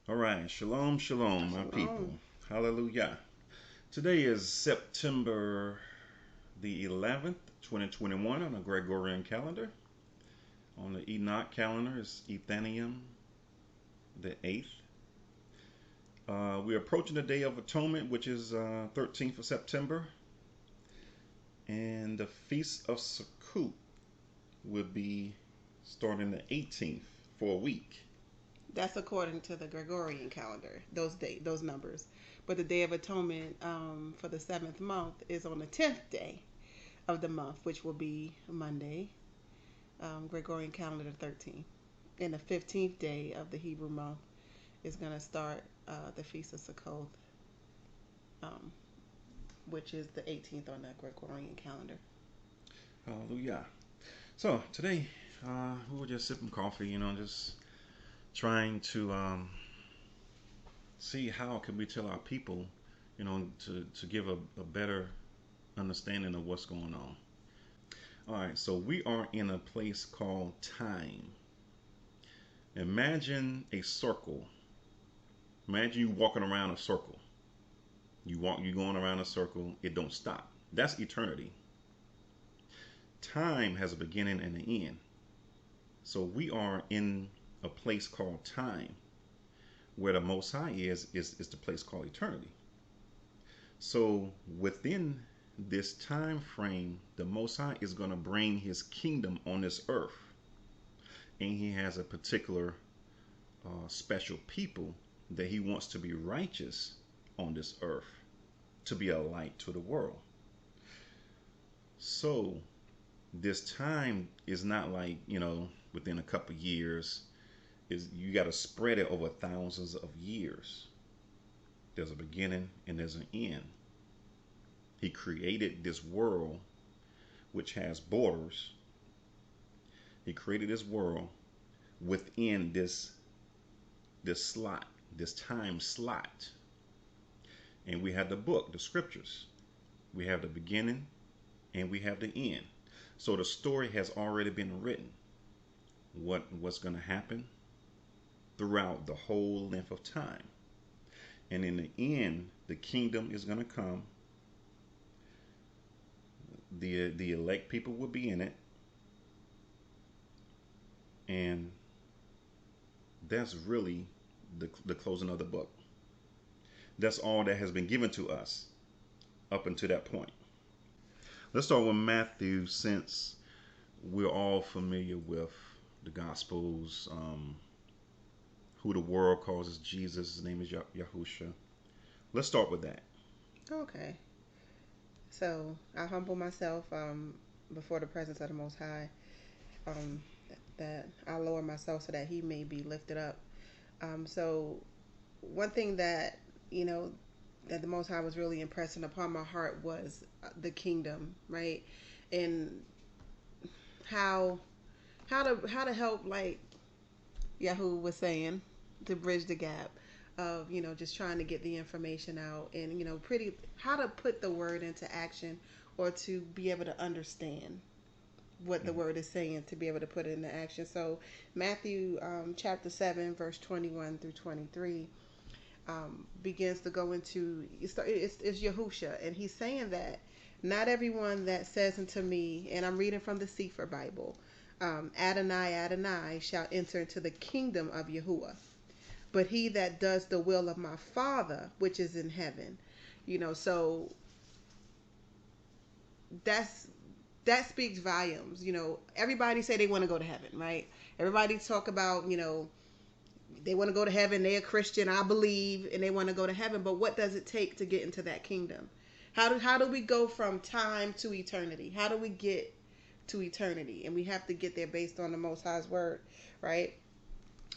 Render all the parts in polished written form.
All right, shalom, shalom, my people. Shalom. Hallelujah. Today is September the 11th, 2021 on the Gregorian calendar. On the Enoch calendar is Ethanium the 8th. We're approaching the Day of Atonement, which is 13th of September. And the Feast of Sukkot will be starting the 18th for a week. That's according to the Gregorian calendar. Those numbers. But the Day of Atonement for the seventh month is on the 10th day of the month, which will be Monday. Gregorian calendar the 13th, and the 15th day of the Hebrew month is going to start the Feast of Sukkot, um, which is the 18th on the Gregorian calendar. Hallelujah. So today we were just sipping coffee, just trying to see how can we tell our people, to give a better understanding of what's going on. All right, so we are in a place called time. Imagine a circle. Imagine you walking around a circle. You going around a circle, it don't stop. That's eternity. Time has a beginning and an end. So we are in a place called time, where the Most High is the place called eternity. So within this time frame, the Most High is going to bring His kingdom on this earth, and He has a particular special people that He wants to be righteous on this earth, to be a light to the world. So this time is not like within a couple years. Is you got to spread it over thousands of years. There's a beginning and there's an end. He created this world which has borders. He created this world within this slot, this time slot. And we have the book, the scriptures. We have the beginning and we have the end. So the story has already been written. What's going to happen throughout the whole length of time. And in the end, the kingdom is going to come. The elect people will be in it. And that's really the closing of the book. That's all that has been given to us up until that point. Let's start with Matthew, since we're all familiar with the Gospels, who the world calls Jesus. His name is Yahusha. Let's start with that. Okay. So I humble myself before the presence of the Most High, um, that I lower myself so that He may be lifted up. So one thing that you know that the Most High was really impressing upon my heart was the kingdom, right? And how how to help, like Yahoo was saying, to bridge the gap of just trying to get the information out, and pretty how to put the word into action, or to be able to understand what the Mm-hmm. word is saying, to be able to put it into action. So Matthew chapter 7 verse 21 through 23 begins to go into it's Yahusha, and he's saying that not everyone that says unto me, and I'm reading from the Sefer Bible, Adonai, Adonai, shall enter into the kingdom of Yahuwah, but he that does the will of my Father which is in heaven. So that's that speaks volumes. Everybody say they want to go to heaven, right? Everybody talk about they want to go to heaven. They're a Christian, I believe, and they want to go to heaven. But what does it take to get into that kingdom? How do we go from time to eternity? How do we get to eternity? And we have to get there based on the Most High's word, right?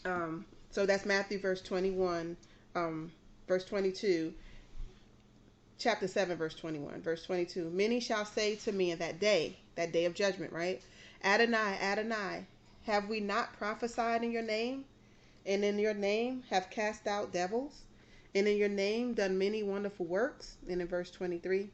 So that's Matthew verse 21, verse 22, chapter 7, verse 21, verse 22. Many shall say to me in that day of judgment, right? Adonai, Adonai, have we not prophesied in your name? And in your name have cast out devils? And in your name done many wonderful works? And in verse 23,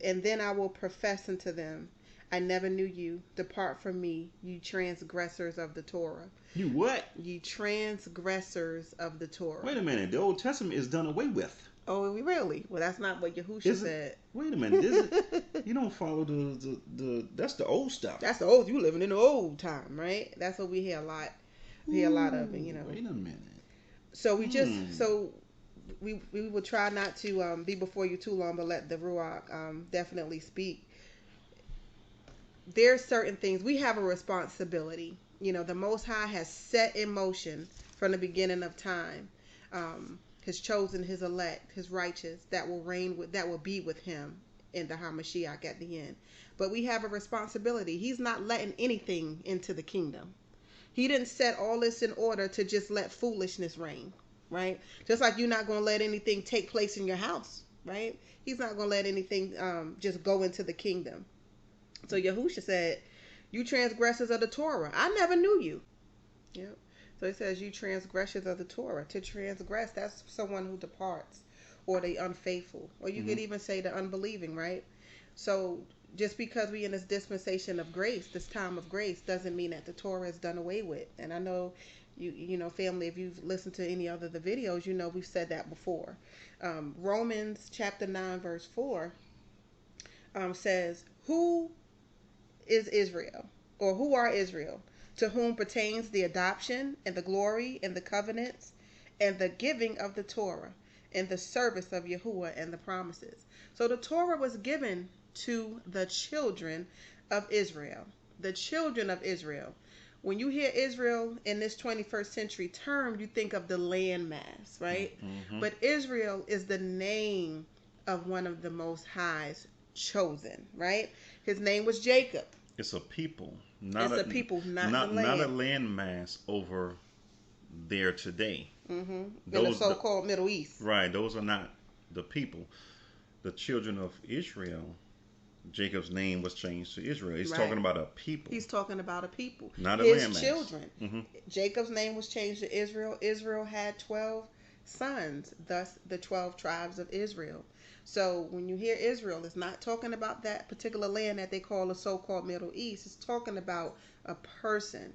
and then I will profess unto them, I never knew you. Depart from me, you transgressors of the Torah. You what? You transgressors of the Torah. Wait a minute. The Old Testament is done away with. Oh, really? Well, that's not what Yahusha Is it? said. Wait a minute. Is it? You don't follow the that's the old stuff. That's the old. You living in the old time, right? That's what we hear a lot. We hear a lot of it, you know. Wait a minute. So we will try not to be before you too long, but let the Ruach definitely speak. There's certain things we have a responsibility. You know, the Most High has set in motion from the beginning of time. Has chosen his elect, his righteous, that will reign with, that will be with him in the HaMashiach at the end. But we have a responsibility. He's not letting anything into the kingdom. He didn't set all this in order to just let foolishness reign, right? Just like you're not going to let anything take place in your house, right? He's not going to let anything just go into the kingdom. So Yahusha said, you transgressors of the Torah, I never knew you. Yep. So it says, you transgressors of the Torah. To transgress, that's someone who departs, or the unfaithful, or you could even say the unbelieving, right? So just because we in this dispensation of grace, this time of grace, doesn't mean that the Torah is done away with. And I know, you know, family, if you've listened to any other of the videos, you know we've said that before. Romans chapter 9, verse 4 says, who is Israel? Or who are Israel? To whom pertains the adoption and the glory and the covenants and the giving of the Torah and the service of Yahuwah and the promises. So the Torah was given to the children of Israel. The children of Israel. When you hear Israel in this 21st century term, you think of the landmass, right? Mm-hmm. But Israel is the name of one of the Most High's chosen, right? His name was Jacob. It's a people. Not a land mass over there today. Mm-hmm. In the so-called Middle East. Right. Those are not the people. The children of Israel, Jacob's name was changed to Israel. He's talking about a people. He's talking about a people. Not a land mass. His children. Mm-hmm. Jacob's name was changed to Israel. Israel had 12 sons, thus the 12 tribes of Israel. So when you hear Israel, it's not talking about that particular land that they call the so-called Middle East. It's talking about a person.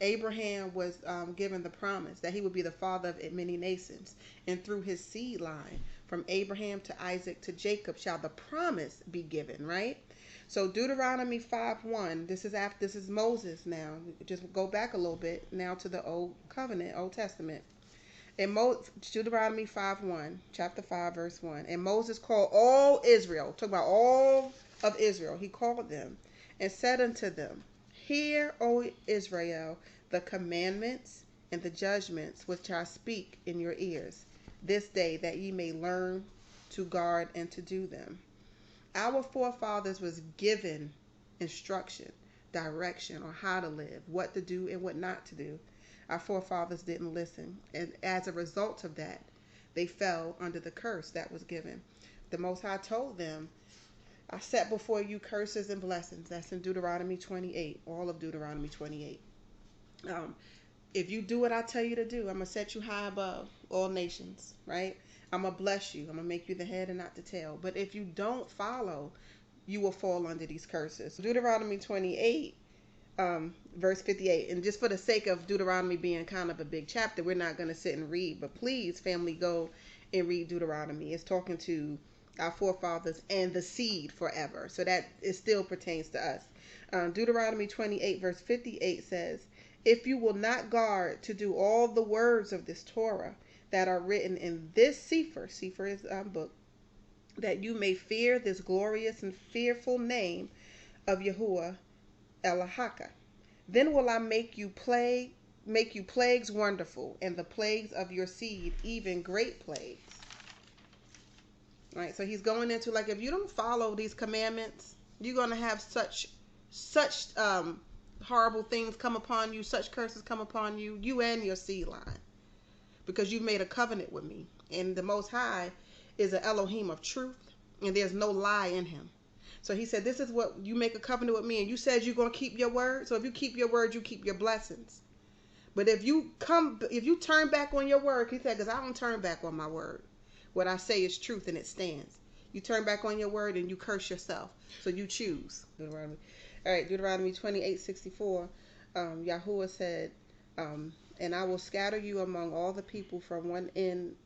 Abraham was given the promise that he would be the father of many nations. And through his seed line, from Abraham to Isaac to Jacob, shall the promise be given, right? So Deuteronomy 5:1, this is Moses now. Just go back a little bit now to the Old Covenant, Old Testament. In Deuteronomy 5:1, chapter 5, verse 1. And Moses called all Israel, talk about all of Israel, he called them, and said unto them, Hear, O Israel, the commandments and the judgments which I speak in your ears this day, that ye may learn to guard and to do them. Our forefathers was given instruction, direction on how to live, what to do and what not to do. Our forefathers didn't listen. And as a result of that, they fell under the curse that was given. The Most High told them, I set before you curses and blessings. That's in Deuteronomy 28, all of Deuteronomy 28. If you do what I tell you to do, I'm going to set you high above all nations, right? I'm going to bless you. I'm going to make you the head and not the tail. But if you don't follow, you will fall under these curses. Deuteronomy 28. Verse 58, and just for the sake of Deuteronomy being kind of a big chapter, we're not going to sit and read, but please, family, go and read Deuteronomy. It's talking to our forefathers and the seed forever, so that it still pertains to us. Deuteronomy 28 verse 58 says, if you will not guard to do all the words of this Torah that are written in this Sefer is a book, that you may fear this glorious and fearful name of Yahuwah Elahaka. Then will I make you plagues wonderful, and the plagues of your seed even great plagues. Right, so he's going into, like, if you don't follow these commandments, you're going to have such horrible things come upon you, such curses come upon you, you and your seed line, because you've made a covenant with me. And the Most High is an Elohim of truth, and there's no lie in him. So he said, this is what you make a covenant with me, and you said you're going to keep your word. So if you keep your word, you keep your blessings. But if you turn back on your word, he said, because I don't turn back on my word. What I say is truth, and it stands. You turn back on your word, and you curse yourself. So you choose. All right, Deuteronomy 28:64. Yahuwah said, "And I will scatter you among all the people from one end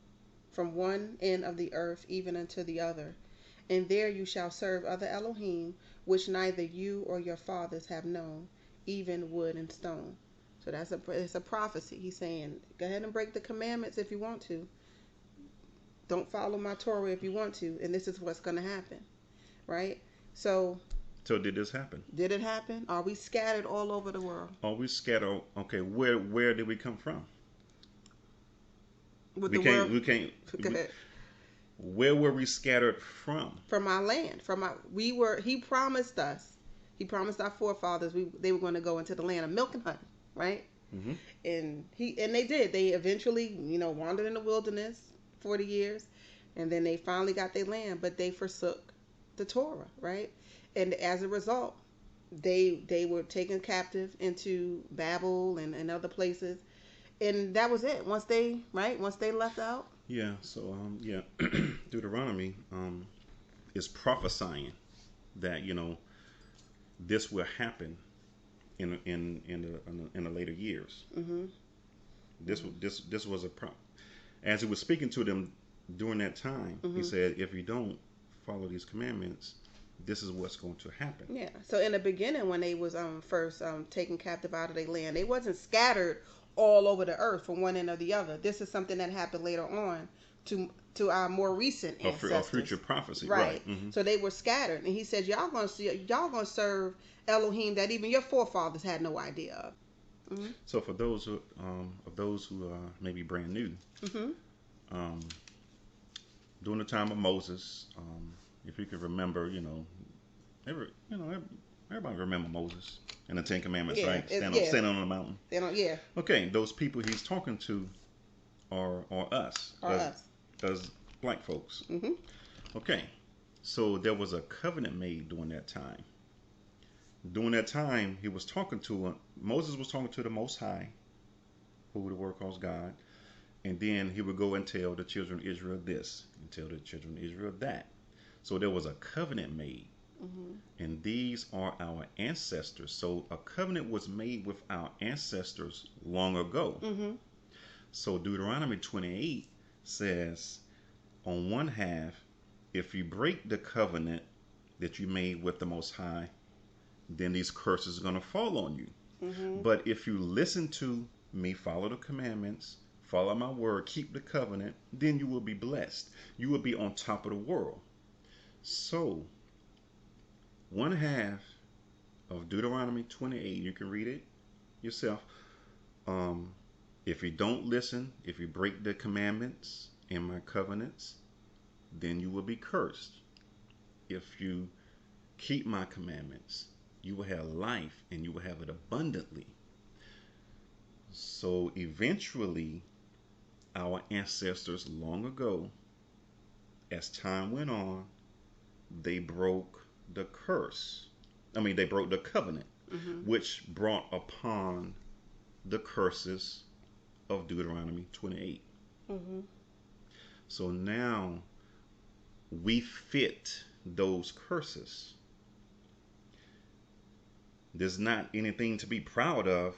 of the earth even unto the other, and there you shall serve other Elohim, which neither you or your fathers have known, even wood and stone." So it's a prophecy. He's saying, go ahead and break the commandments if you want to. Don't follow my Torah if you want to, and this is what's going to happen, right? So, So did this happen? did it happen? Are we scattered all over the world? Are we scattered? Okay, where did we come from? With We the can't. world, We can't. go ahead. Where were we scattered from? From our land, we were. He promised us. He promised our forefathers they were going to go into the land of milk and honey, right? Mm-hmm. And they did. They eventually, wandered in the wilderness 40 years, and then they finally got their land, but they forsook the Torah, right? And as a result, they were taken captive into Babel and other places, and that was it. Once they left out. Yeah. So yeah, Deuteronomy is prophesying that this will happen in the later years. Mm-hmm. This was as he was speaking to them during that time. Mm-hmm. He said, if you don't follow these commandments, this is what's going to happen. Yeah. So in the beginning, when they was first taken captive out of their land, they wasn't scattered all over the earth from one end or the other. This is something that happened later on to our more recent ancestors. A future prophecy, right? Mm-hmm. So they were scattered, and he said, y'all gonna serve Elohim that even your forefathers had no idea of. Mm-hmm. So for those who are maybe brand new, Mm-hmm. during the time of Moses, if you could remember, everybody remember Moses and the Ten Commandments, right? Standing on the mountain. Yeah. Okay, those people he's talking to are us. As black folks. Mm-hmm. Okay, so there was a covenant made during that time. During that time, Moses was talking to the Most High, who the word calls God, and then he would go and tell the children of Israel this, and tell the children of Israel that. So there was a covenant made, Mm-hmm. and these are our ancestors. So a covenant was made with our ancestors long ago. Mm-hmm. So Deuteronomy 28 says, on one half, if you break the covenant that you made with the Most High, then these curses are going to fall on you. Mm-hmm. But if you listen to me, follow the commandments, follow my word, keep the covenant, then you will be blessed. You will be on top of the world. So, one half of Deuteronomy 28, you can read it yourself. If you don't listen, if you break the commandments and my covenants, then you will be cursed. If you keep my commandments, you will have life and you will have it abundantly. So eventually, our ancestors long ago, as time went on, they broke the curse. They broke the covenant, Mm-hmm. which brought upon the curses of Deuteronomy 28. Mm-hmm. So now we fit those curses. There's not anything to be proud of,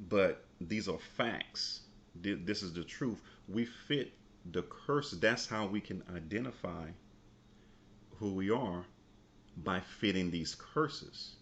but these are facts. This is the truth. We fit the curses. That's how we can identify who we are, by fitting these curses.